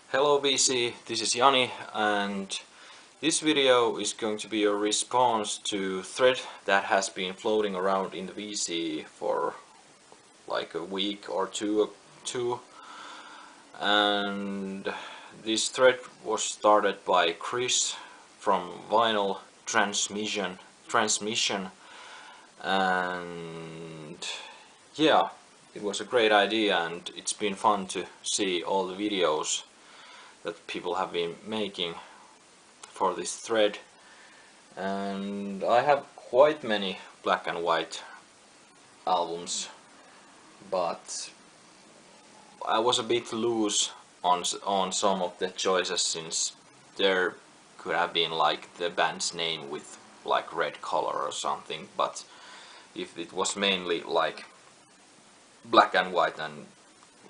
Hello VC, this is Jani, and this video is going to be a response to a thread that has been floating around in the VC for like a week or two, and this thread was started by Chris from Vinyl Transmission, and yeah, it was a great idea, and it's been fun to see all the videos that people have been making for this thread. And I have quite many black and white albums, but I was a bit loose on some of the choices, since there could have been like the band's name with like red color or something, but if it was mainly like black and white and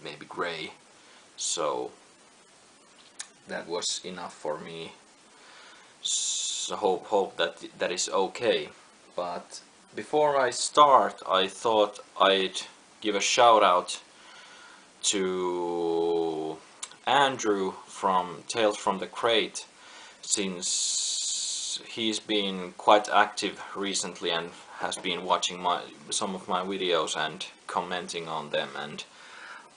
maybe gray, so that was enough for me. So hope that is okay. But before I start, I thought I'd give a shout out to Andrew from Tales from the Crate, since he's been quite active recently and has been watching some of my videos and commenting on them, and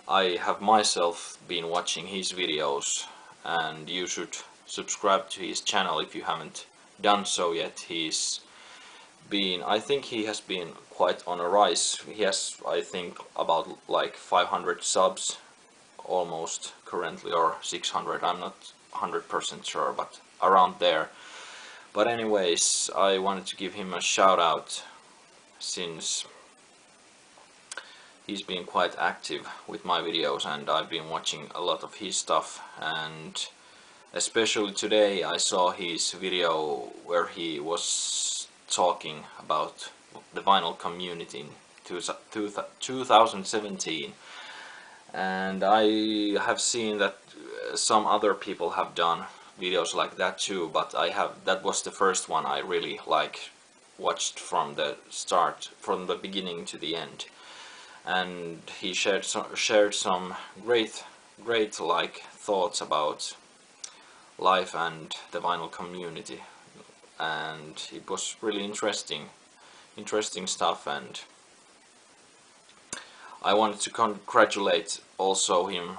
I have myself been watching his videos, and you should subscribe to his channel if you haven't done so yet. I think he has been quite on a rise. He has, I think, about like 500 subs almost currently, or 600, I'm not 100% sure, but around there. But anyways, I wanted to give him a shout out, since he's been quite active with my videos and I've been watching a lot of his stuff. And especially today I saw his video where he was talking about the vinyl community in 2017, and I have seen that some other people have done videos like that too, but that was the first one I really watched from the start, from the beginning to the end. And he shared some great thoughts about life and the vinyl community, and it was really interesting stuff. And I wanted to congratulate also him,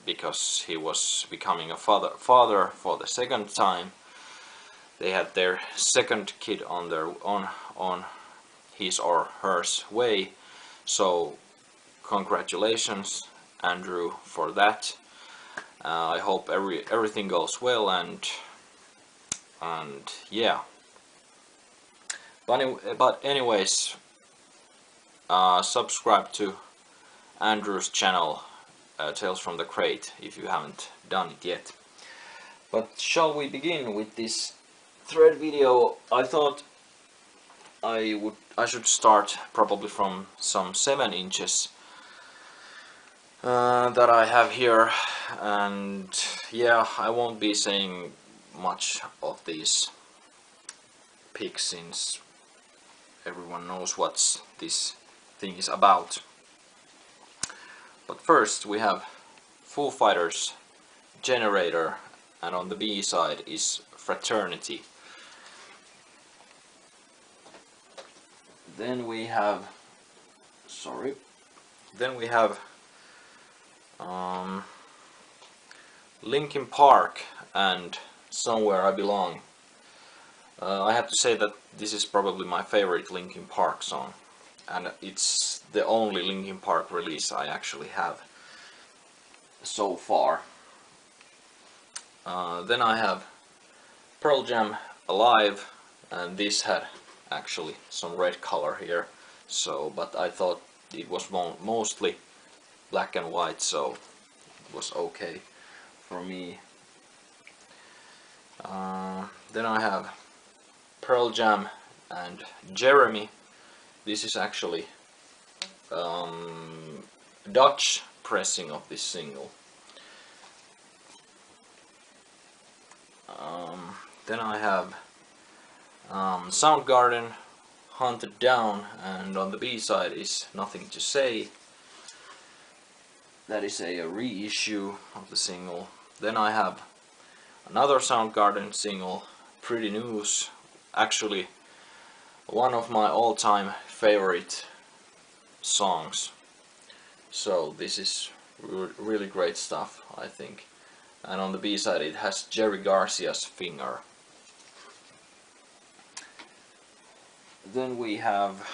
because he was becoming a father for the second time. They had their second kid on his or hers way, so congratulations Andrew for that. I hope everything goes well, and yeah. But anyways, subscribe to Andrew's channel, Tales from the Crate, if you haven't done it yet. But shall we begin with this thread video? I thought I should start probably from some 7 inches that I have here, and yeah, I won't be saying much of these pics, since everyone knows what this thing is about. But first we have Foo Fighters, Generator, and on the B side is Fraternity. Then we have Linkin Park and Somewhere I Belong. I have to say that this is probably my favorite Linkin Park song, and it's the only Linkin Park release I actually have so far. Then I have Pearl Jam, Alive, and this had actually some red color here, but I thought it was mostly black and white, so it was okay for me. Then I have Pearl Jam and Jeremy. This is actually Dutch pressing of this single. Then I have Soundgarden, Hunted Down, and on the B side is Nothing to Say. That is a reissue of the single. Then I have another Soundgarden single, Pretty News, actually one of my all-time favorite songs. So this is really great stuff, I think. And on the B-side it has Jerry Garcia's Finger. Then we have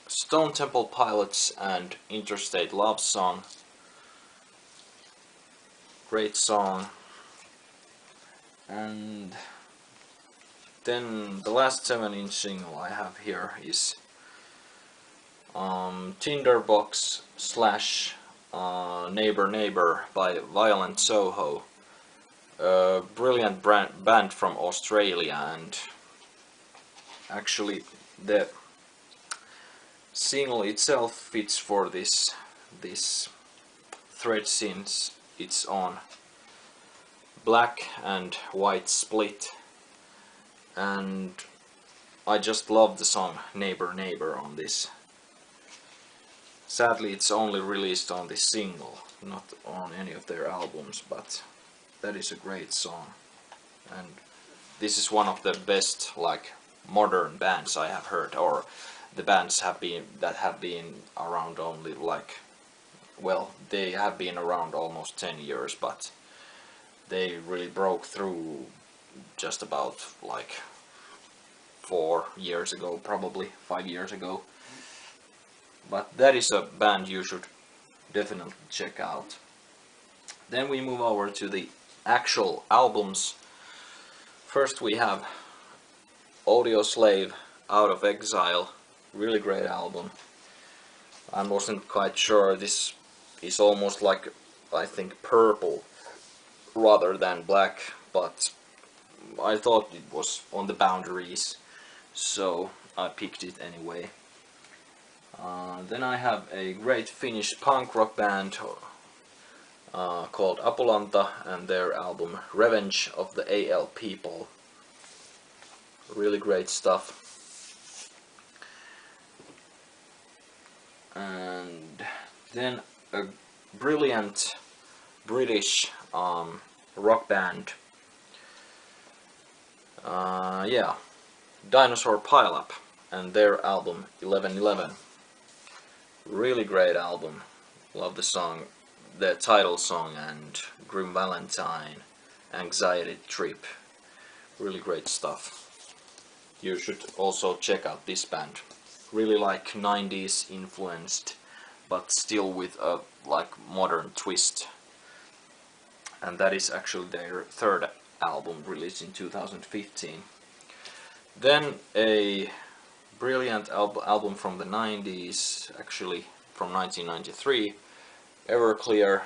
Stone Temple Pilots and Interstate Love Song. Great song. And then the last 7-inch single I have here is Tinderbox / Neighbor Neighbor by Violent Soho. A brilliant band from Australia, and actually the single itself fits for this thread since it's on black and white split, and I just love the song Neighbor Neighbor on this. Sadly it's only released on this single, not on any of their albums, but that is a great song, and this is one of the best like modern bands I have heard, or the bands that have been around only like, well, they have been around almost 10 years, but they really broke through just about like 4 years ago, probably 5 years ago. But that is a band you should definitely check out. Then we move over to the actual albums. First we have Audioslave, Out of Exile. Really great album. I wasn't quite sure. This is almost like, I think, purple rather than black, but I thought it was on the boundaries, so I picked it anyway. Then I have a great Finnish punk rock band called Apulanta, and their album Revenge of the AL People. Really great stuff. And then a brilliant British rock band, yeah, Dinosaur Pileup, and their album 1111. Really great album. Love the song, the title song, and Grim Valentine, Anxiety Trip. Really great stuff. You should also check out this band. Really like 90s influenced, but still with a like modern twist. And that is actually their third album, released in 2015. Then a brilliant album from the 90s, actually from 1993, Everclear,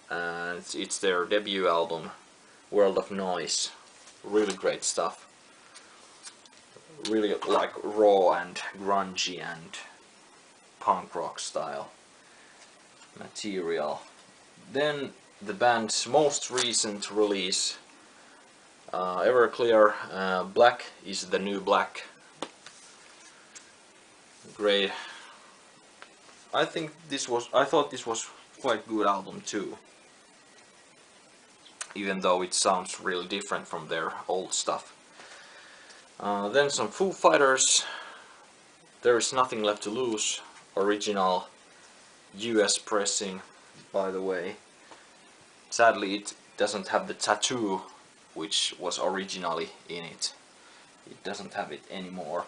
and it's their debut album, World of Noise. Really great stuff. Really like raw and grungy and punk rock style material. Then the band's most recent release, Everclear, Black is the New Black. Great. I thought this was quite good album too, even though it sounds really different from their old stuff. Then some Foo Fighters, There Is Nothing Left to Lose, original US pressing, by the way. Sadly it doesn't have the tattoo which was originally in it. It doesn't have it anymore.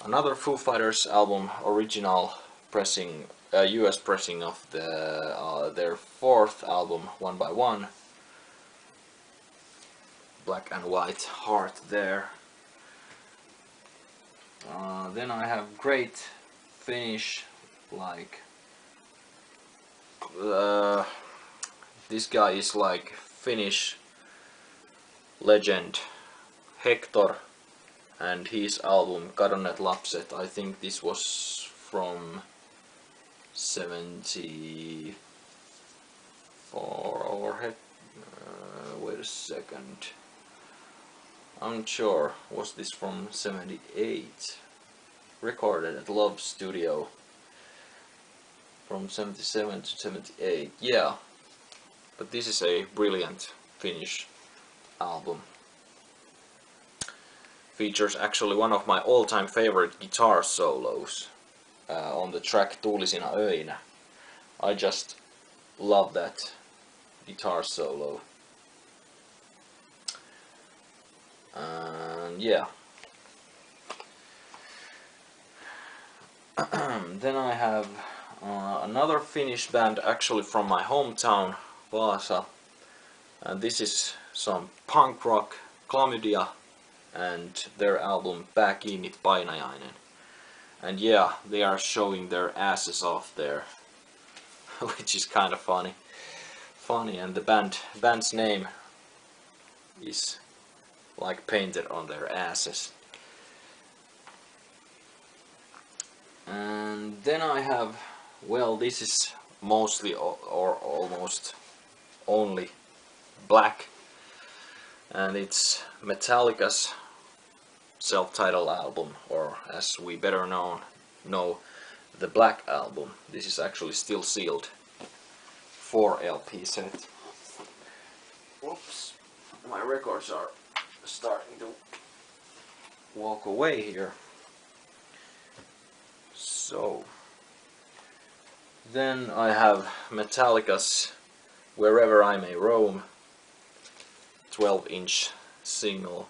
Another Foo Fighters album, original pressing, US pressing of their fourth album, One by One. Black and white heart there. Then I have great Finnish, like this guy is like Finnish legend Hector, and his album Kadonneet Lapset. I think this was from 74 or wait a second, I'm not sure, was this from 78? Recorded at Love Studio. from 77 to 78. Yeah, but this is a brilliant Finnish album. Features actually one of my all-time favorite guitar solos on the track Tuulisina öinä. I just love that guitar solo. And yeah. Then I have another Finnish band actually from my hometown, Vaasa. And this is some punk rock, Chlamydia, and their album Pää kiinni painajainen. And yeah, they are showing their asses off there, which is kind of funny. And the band's name is like painted on their asses. And then I have, well, this is mostly or almost only black, and it's Metallica's self-titled album, or as we better know, the Black Album. This is actually still sealed 4 LP set. Whoops, my records are starting to walk away here. So then I have Metallica's Wherever I May Roam 12-inch single.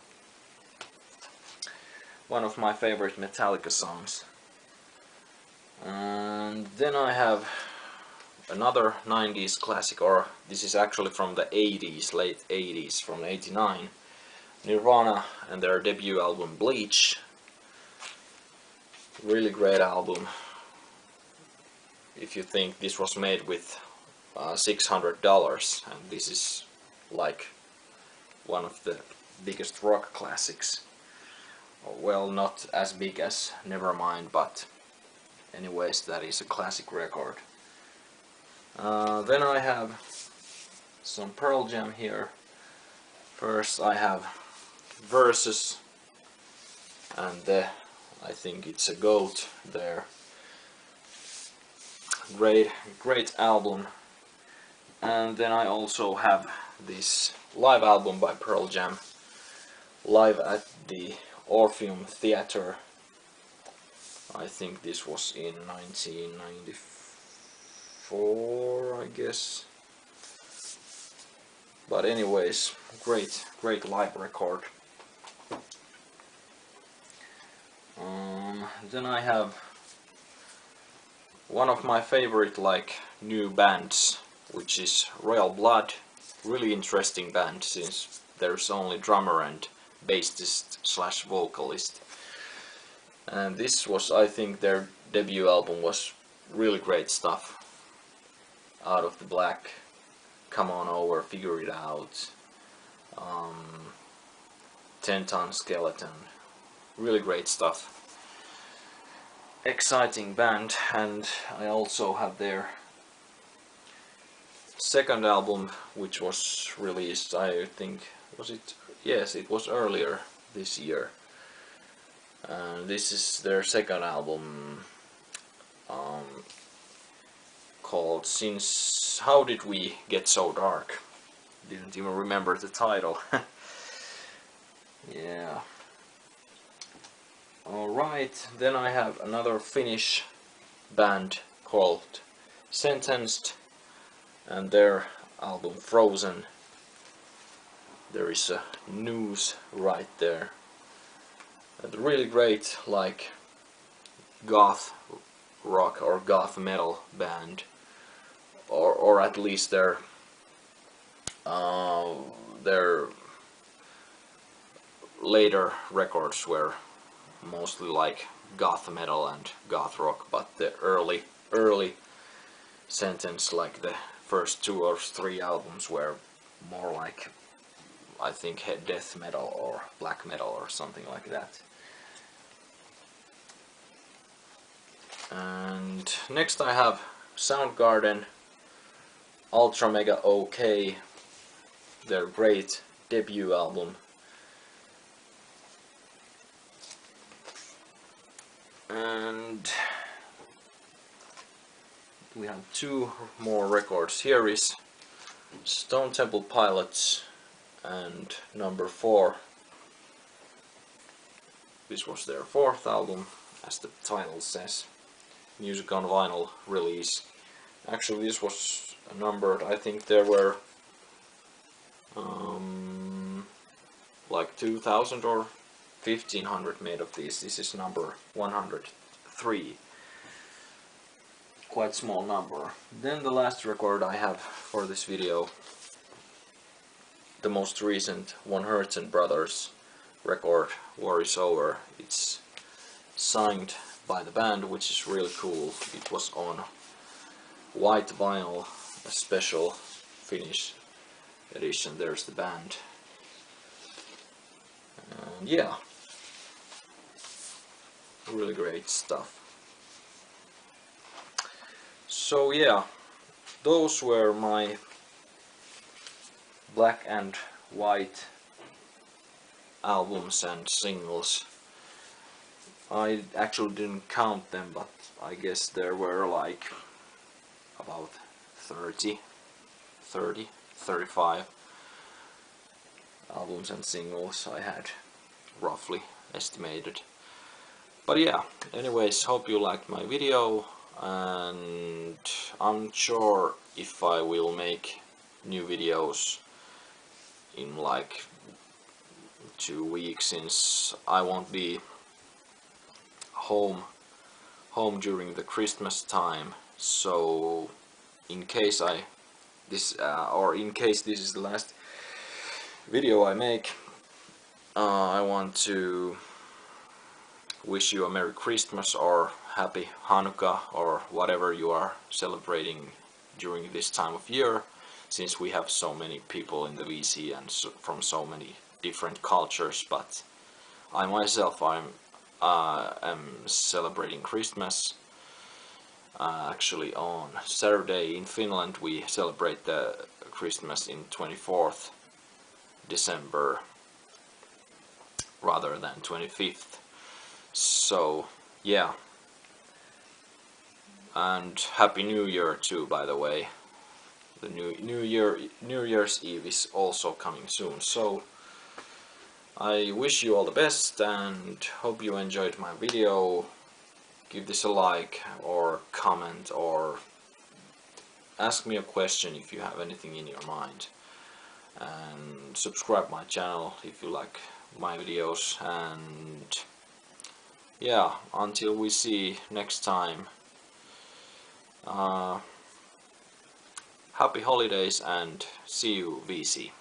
One of my favorite Metallica songs. And then I have another 90s classic, or this is actually from the 80s, late 80s, from 89. Nirvana and their debut album Bleach. Really great album. If you think this was made with $600, and this is like one of the biggest rock classics. Well, not as big as Nevermind, but anyways, that is a classic record. Then I have some Pearl Jam here. First I have Versus, and I think it's a GOAT there. Great album. And then I also have this live album by Pearl Jam, live at the Orpheum Theatre. I think this was in 1994, I guess. But anyways, great live record. Then I have one of my favorite new bands, which is Royal Blood. Really interesting band, since there's only drummer and bassist slash vocalist. And this was, I think, their debut album was really great stuff. Out of the Black, Come On Over, Figure It Out, 10-Ton Skeleton. Really great stuff. Exciting band. And I also have their second album, which was released, I think, was it? Yes, it was earlier this year. This is their second album, called Since How Did We Get So Dark? Didn't even remember the title. Yeah. Alright, then I have another Finnish band called Sentenced, and their album Frozen. There is a noose right there. And really great, goth rock or goth metal band, or at least their later records were mostly like goth metal and goth rock, but the early Sentence, like the first 2 or 3 albums, were more like, I think, death metal or black metal or something like that. And next I have Soundgarden, Ultra Mega OK, their great debut album. And we have 2 more records. Here is Stone Temple Pilots and number 4. This was their 4th album, as the title says. Music on vinyl release. Actually, this was numbered. I think there were like 2,000 or 1,500 made of these. This is number 103. Quite small number. Then the last record I have for this video, the most recent One Hertzen Brothers record, War Is Over. It's signed by the band, which is really cool. It was on white vinyl, a special Finnish edition. There's the band. And yeah, really great stuff. So yeah, those were my black and white albums and singles. I actually didn't count them, but I guess there were like about 35 albums and singles I had, roughly estimated. But yeah, anyways, hope you liked my video, and I'm sure if I will make new videos in like 2 weeks, since I won't be home during the Christmas time. So in case this is the last video I make, I want to wish you a Merry Christmas or Happy Hanukkah or whatever you are celebrating during this time of year, since we have so many people in the VC and from so many different cultures. But I myself am celebrating Christmas. Actually on Saturday in Finland we celebrate the Christmas in 24th December rather than 25th. So yeah, and Happy New Year too, by the way. The New Year's Eve is also coming soon. So I wish you all the best and hope you enjoyed my video. Give this a like or comment or ask me a question if you have anything in your mind, and subscribe my channel if you like my videos. And yeah, until we see next time, happy holidays and see you VC.